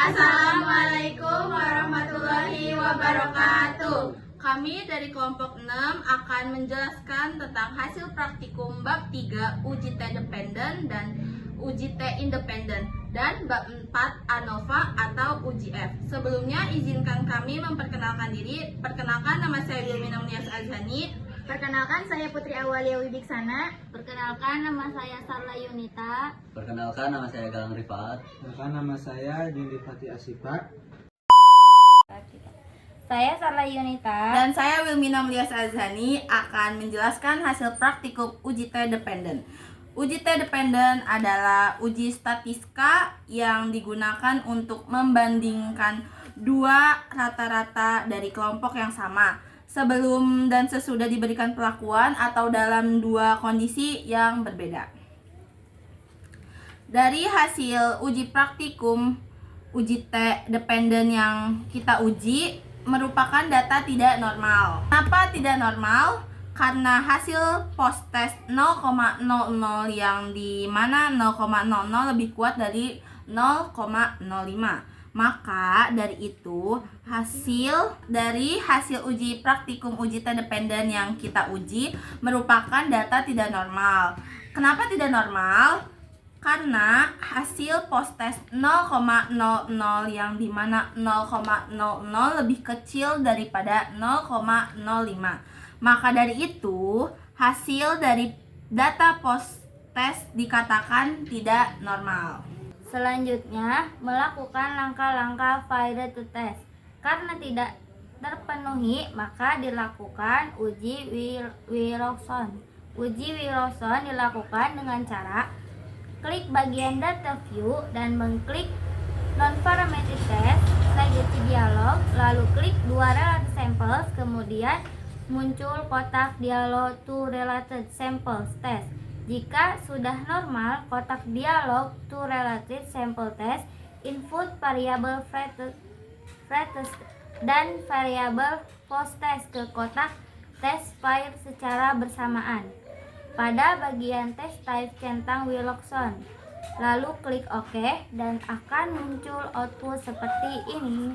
Assalamualaikum warahmatullahi wabarakatuh. Kami dari kelompok 6 akan menjelaskan tentang hasil praktikum bab 3 uji T dependen dan uji T independen dan bab 4 ANOVA atau uji F. Sebelumnya izinkan kami memperkenalkan diri. Perkenalkan, nama saya Wilmina Munias Azhani. Perkenalkan, saya Putri Awalia Wibiksana. Perkenalkan, nama saya Sarla Yunita. Perkenalkan, nama saya Galang Rifat. Perkenalkan, nama saya Jundi Fatih Asifa. Saya Sarla Yunita. Dan saya Wilmina Munias Azhani akan menjelaskan hasil praktikum uji T dependen. Uji T dependen adalah uji statistika yang digunakan untuk membandingkan dua rata-rata dari kelompok yang sama sebelum dan sesudah diberikan perlakuan atau dalam dua kondisi yang berbeda. Dari hasil uji praktikum uji T dependen yang kita uji merupakan data tidak normal. Kenapa tidak normal? Karena hasil post test 0,00 yang di mana 0,00 lebih kuat dari 0,05. Maka dari itu hasil uji praktikum uji T dependen yang kita uji merupakan data tidak normal. Kenapa tidak normal? Karena hasil post test 0,00 yang dimana 0,00 lebih kecil daripada 0,05. Maka dari itu hasil dari data post test dikatakan tidak normal. Selanjutnya, melakukan langkah-langkah validate to test. Karena tidak terpenuhi, maka dilakukan uji Wilson. Uji Wilson dilakukan dengan cara klik bagian data view dan mengklik non-parametric test, select dialog, lalu klik dua related samples, kemudian muncul kotak dialog to related samples test. Jika sudah normal, kotak dialog to related sample test, input variable frequency dan variable post test ke kotak test file secara bersamaan. Pada bagian test type centang Wilson, lalu klik OK dan akan muncul output seperti ini.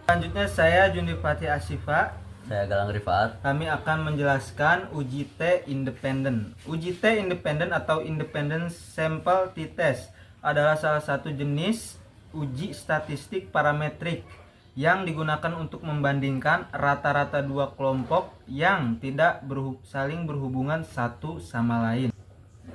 Selanjutnya saya Jundi Fatih Asifa. Saya Galang Rifat. Kami akan menjelaskan uji T independen. Uji T independen atau independent sample t-test adalah salah satu jenis uji statistik parametrik yang digunakan untuk membandingkan rata-rata dua kelompok yang tidak saling berhubungan satu sama lain.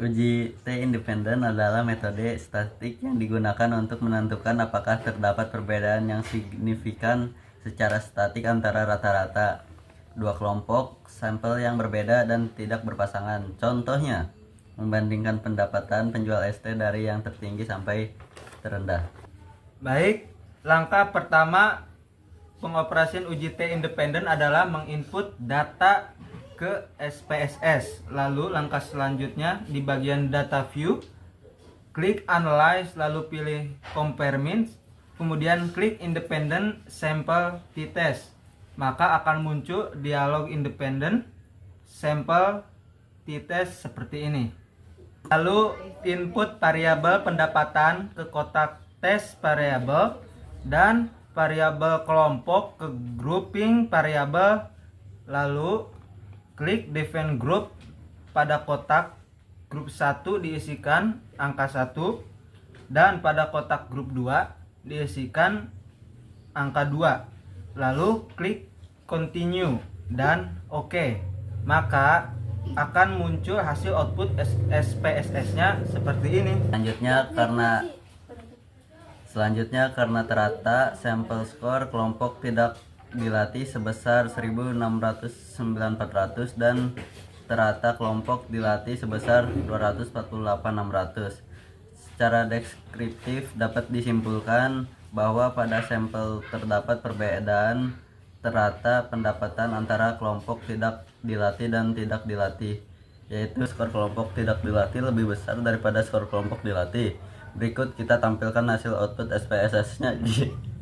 Uji T independen adalah metode statistik yang digunakan untuk menentukan apakah terdapat perbedaan yang signifikan secara statik antara rata-rata dua kelompok sampel yang berbeda dan tidak berpasangan. Contohnya, membandingkan pendapatan penjual ST dari yang tertinggi sampai terendah. Baik, langkah pertama pengoperasian uji T independen adalah menginput data ke SPSS. Lalu langkah selanjutnya di bagian data view, klik analyze lalu pilih compare means, kemudian klik independent sample t-test. Maka akan muncul dialog independent sample t-test seperti ini. Lalu input variabel pendapatan ke kotak test variabel dan variabel kelompok ke grouping variabel. Lalu klik define group. Pada kotak grup 1 diisikan angka 1 dan pada kotak grup 2 diisikan angka 2. Lalu klik continue dan OK. Maka akan muncul hasil output SPSS-nya seperti ini. Selanjutnya karena terata sampel skor kelompok tidak dilatih sebesar 1.609.400 dan terata kelompok dilatih sebesar 248.600. Secara deskriptif dapat disimpulkan bahwa pada sampel terdapat perbedaan terata pendapatan antara kelompok tidak dilatih dan tidak dilatih, yaitu skor kelompok tidak dilatih lebih besar daripada skor kelompok dilatih. Berikut kita tampilkan hasil output SPSS-nya di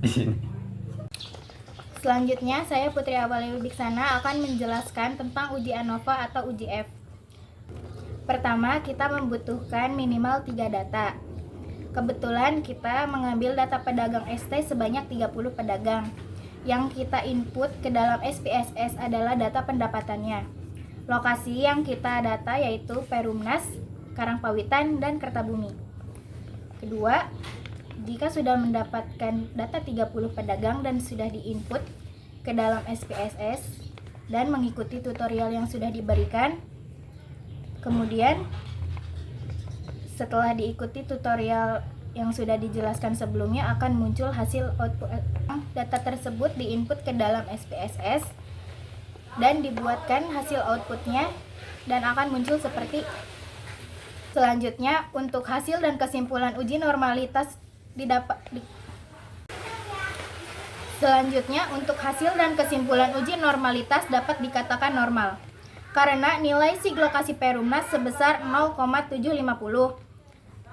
sini. Selanjutnya, saya Putri Awalia Wibiksana akan menjelaskan tentang uji ANOVA atau uji F. Pertama, kita membutuhkan minimal 3 data. Kebetulan kita mengambil data pedagang ST sebanyak 30 pedagang. Yang kita input ke dalam SPSS adalah data pendapatannya. Lokasi yang kita data yaitu Perumnas, Karangpawitan, dan Kertabumi. Kedua, jika sudah mendapatkan data 30 pedagang dan sudah diinput ke dalam SPSS dan mengikuti tutorial yang sudah diberikan, kemudian setelah diikuti tutorial yang sudah dijelaskan sebelumnya akan muncul hasil output. Data tersebut diinput ke dalam SPSS dan dibuatkan hasil outputnya dan akan muncul seperti selanjutnya. Untuk hasil dan kesimpulan uji normalitas dapat dikatakan normal karena nilai sig lokasi Perumnas sebesar 0,750,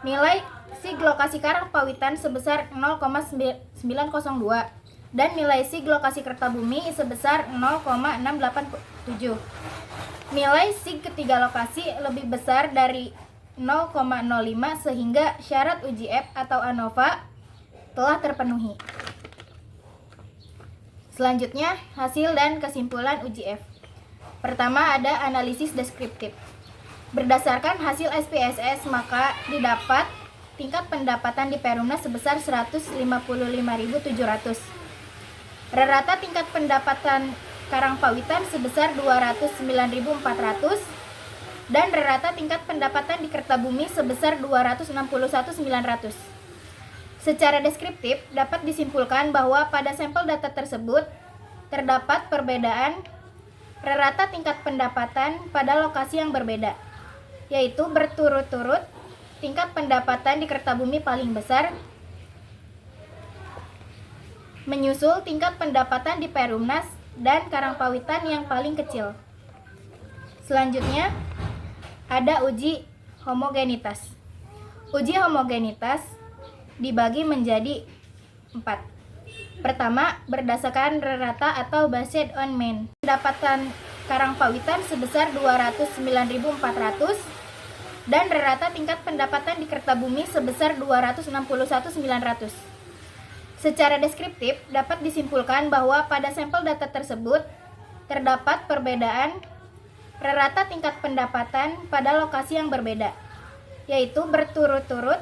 nilai sig lokasi Karangpawitan sebesar 0,902, dan nilai sig lokasi Kertabumi sebesar 0,687. Nilai sig ketiga lokasi lebih besar dari 0,05 sehingga syarat uji F atau ANOVA telah terpenuhi. Selanjutnya, hasil dan kesimpulan uji F. Pertama, ada analisis deskriptif. Berdasarkan hasil SPSS, maka didapat tingkat pendapatan di Perumnas sebesar 155.700. Rata tingkat pendapatan Karangpawitan sebesar 209.400 dan rata tingkat pendapatan di Kertabumi sebesar 261.900. Secara deskriptif dapat disimpulkan bahwa pada sampel data tersebut terdapat perbedaan rata tingkat pendapatan pada lokasi yang berbeda, yaitu berturut-turut tingkat pendapatan di Kertabumi paling besar, menyusul tingkat pendapatan di Perumnas dan Karangpawitan yang paling kecil. Selanjutnya ada uji homogenitas. Uji homogenitas dibagi menjadi 4. Pertama, berdasarkan rata atau based on mean. Pendapatan Karangpawitan sebesar 209.400 dan rata tingkat pendapatan di Kertabumi sebesar 261.900. Secara deskriptif dapat disimpulkan bahwa pada sampel data tersebut terdapat perbedaan rata tingkat pendapatan pada lokasi yang berbeda, yaitu berturut-turut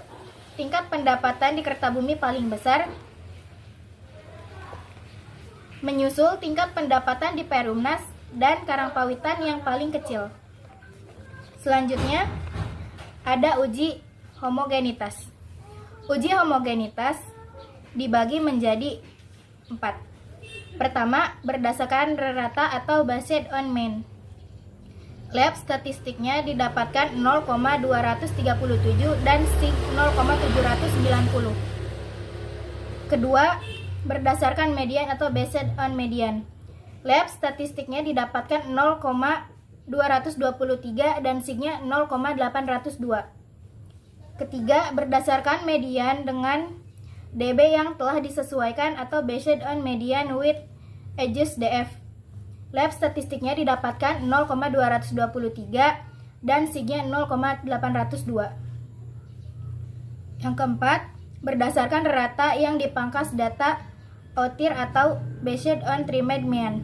tingkat pendapatan di Kertabumi paling besar, menyusul tingkat pendapatan di Perumnas dan Karangpawitan yang paling kecil. Selanjutnya ada uji homogenitas. Uji homogenitas dibagi menjadi 4. Pertama, berdasarkan rata atau based on mean. Lab statistiknya didapatkan 0,237 dan sig 0,790. Kedua, berdasarkan median atau based on median. Lab statistiknya didapatkan 0,223 dan signya 0,802. Ketiga, berdasarkan median dengan DB yang telah disesuaikan atau based on median with edges DF. Lab statistiknya didapatkan 0,223 dan signya 0,802. Yang keempat, berdasarkan rata yang dipangkas data OTIR atau based on trimmed mean.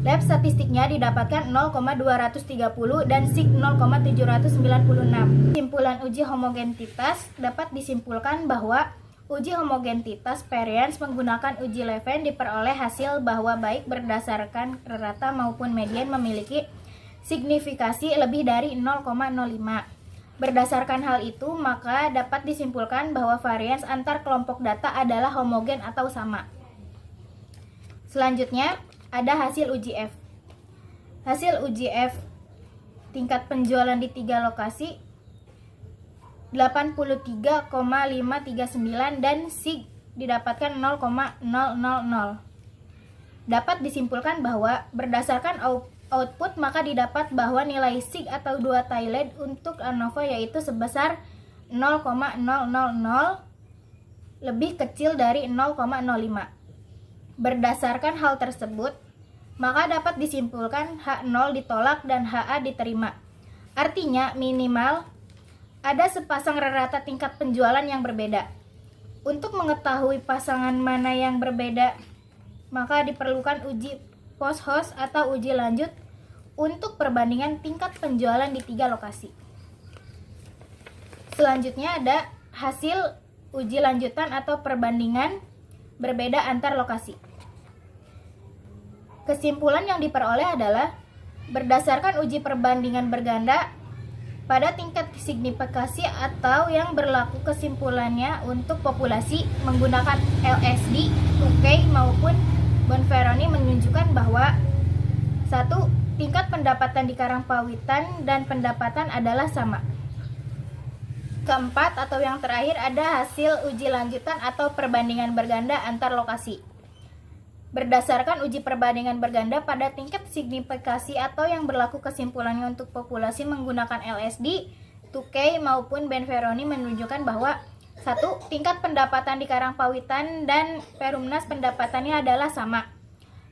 Lab statistiknya didapatkan 0,230 dan sig 0,796. Kesimpulan uji homogenitas dapat disimpulkan bahwa uji homogenitas variance menggunakan uji Leven diperoleh hasil bahwa baik berdasarkan rata maupun median memiliki signifikasi lebih dari 0,05. Berdasarkan hal itu, maka dapat disimpulkan bahwa variance antar kelompok data adalah homogen atau sama. Selanjutnya, ada hasil uji F. Hasil uji F tingkat penjualan di 3 lokasi 83,539 dan sig didapatkan 0,000. Dapat disimpulkan bahwa berdasarkan output maka didapat bahwa nilai sig atau 2 Thailand untuk ANOVA yaitu sebesar 0,000 lebih kecil dari 0,05. Berdasarkan hal tersebut, maka dapat disimpulkan H0 ditolak dan HA diterima. Artinya minimal ada sepasang rata tingkat penjualan yang berbeda. Untuk mengetahui pasangan mana yang berbeda, maka diperlukan uji post-host atau uji lanjut untuk perbandingan tingkat penjualan di 3 lokasi. Selanjutnya ada hasil uji lanjutan atau perbandingan berbeda antar lokasi. Kesimpulan yang diperoleh adalah berdasarkan uji perbandingan berganda pada tingkat signifikasi atau yang berlaku kesimpulannya untuk populasi menggunakan LSD, Tukey maupun Bonferroni menunjukkan bahwa 1. Tingkat pendapatan di Karangpawitan dan pendapatan adalah sama. Keempat atau yang terakhir ada hasil uji lanjutan atau perbandingan berganda antar lokasi. Berdasarkan uji perbandingan berganda pada tingkat signifikasi atau yang berlaku kesimpulannya untuk populasi menggunakan LSD, Tukey maupun Bonferroni menunjukkan bahwa 1. Tingkat pendapatan di Karangpawitan dan Perumnas pendapatannya adalah sama.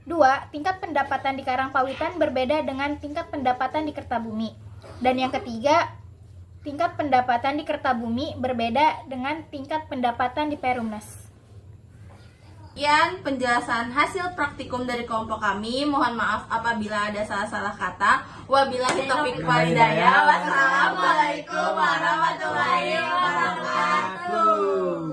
2. Tingkat pendapatan di Karangpawitan berbeda dengan tingkat pendapatan di Kertabumi. Dan yang ketiga, tingkat pendapatan di Kertabumi berbeda dengan tingkat pendapatan di Perumnas. Sekian penjelasan hasil praktikum dari kelompok kami. Mohon maaf apabila ada salah-salah kata. Wabillahi taufiq wal hidayah. Wassalamualaikum warahmatullahi wabarakatuh.